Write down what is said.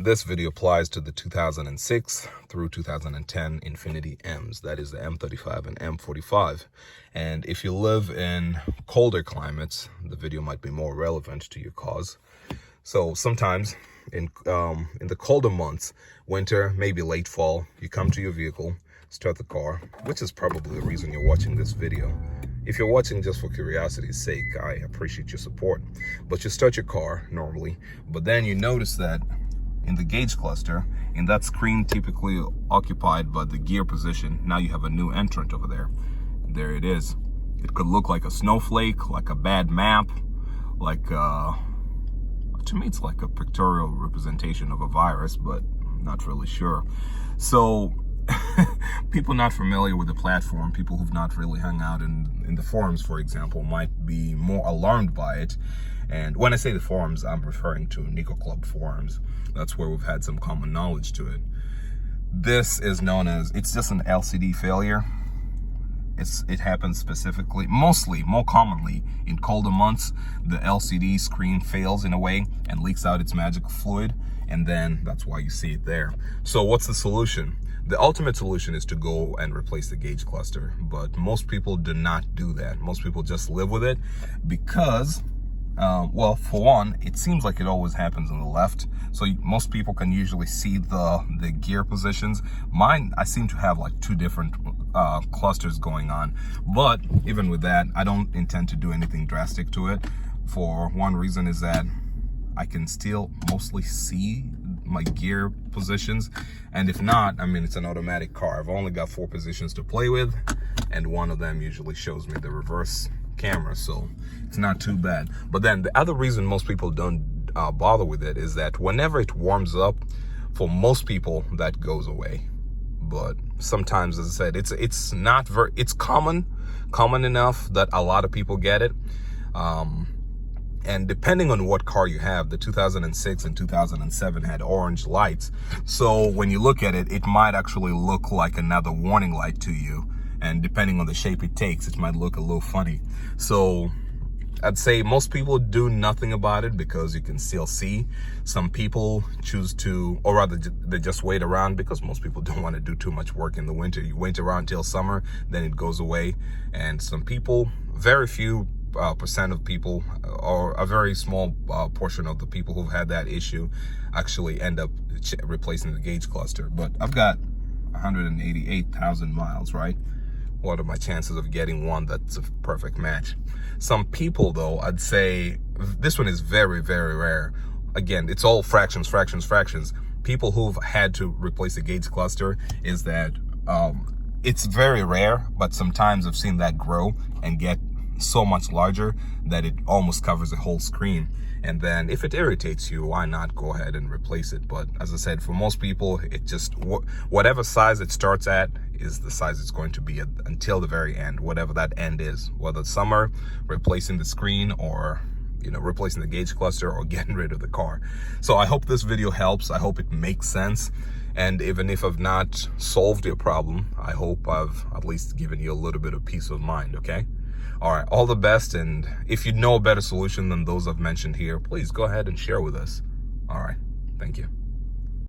this video applies to the 2006 through 2010 Infiniti M's. That is the M35 and M45. And if you live in colder climates, the video might be more relevant to your cause. So sometimes in the colder months, winter, maybe late fall, you come to your vehicle, start the car, which is probably the reason you're watching this video. If you're watching just for curiosity's sake, I appreciate your support. But you start your car normally, but then you notice that in the gauge cluster, in that screen typically occupied by the gear position, now you have a new entrant over there. There it is. It could look like a snowflake, like a bad map, like to me it's like a pictorial representation of a virus, but I'm not really sure. So people not familiar with the platform, people who've not really hung out in the forums, for example, might be more alarmed by it. And when I say the forums, I'm referring to Nico Club forums. That's where we've had some common knowledge to it. This is known as, it's just an LCD failure. It happens specifically, mostly, more commonly, in colder months. The LCD screen fails in a way and leaks out its magic fluid, and then that's why you see it there. So what's the solution? The ultimate solution is to go and replace the gauge cluster, but most people do not do that. Most people just live with it because, well, for one, it seems like it always happens on the left. So most people can usually see the gear positions. Mine, I seem to have like two different clusters going on. But even with that, I don't intend to do anything drastic to it. For one reason is that I can still mostly see my gear positions. And if not, I mean, it's an automatic car. I've only got 4 positions to play with, and one of them usually shows me the reverse camera, so it's not too bad. But then the other reason most people don't bother with it is that whenever it warms up, for most people that goes away. But sometimes, as I said, it's not very, it's common enough that a lot of people get it. And depending on what car you have, the 2006 and 2007 had orange lights. So when you look at it, it might actually look like another warning light to you. And depending on the shape it takes, it might look a little funny. So I'd say most people do nothing about it because you can still see. Some people choose to, or rather they just wait around because most people don't want to do too much work in the winter. You wait around till summer, then it goes away. And some people, very few percent of people, or a very small portion of the people who've had that issue actually end up replacing the gauge cluster. But I've got 188,000 miles, right? What are my chances of getting one that's a perfect match? Some people, though, I'd say this one is very, very rare. Again, it's all fractions. People who've had to replace a gauge cluster, is that it's very rare, but sometimes I've seen that grow and get so much larger that it almost covers the whole screen. And then if it irritates you, why not go ahead and replace it? But as I said, for most people, it just, whatever size it starts at is the size it's going to be until the very end, whatever that end is, whether summer, replacing the screen, or replacing the gauge cluster, or getting rid of the car. So I hope this video helps. I hope it makes sense. And even if I've not solved your problem, I hope I've at least given you a little bit of peace of mind, okay? All right, all the best. And if you know a better solution than those I've mentioned here, please go ahead and share with us. All right, thank you.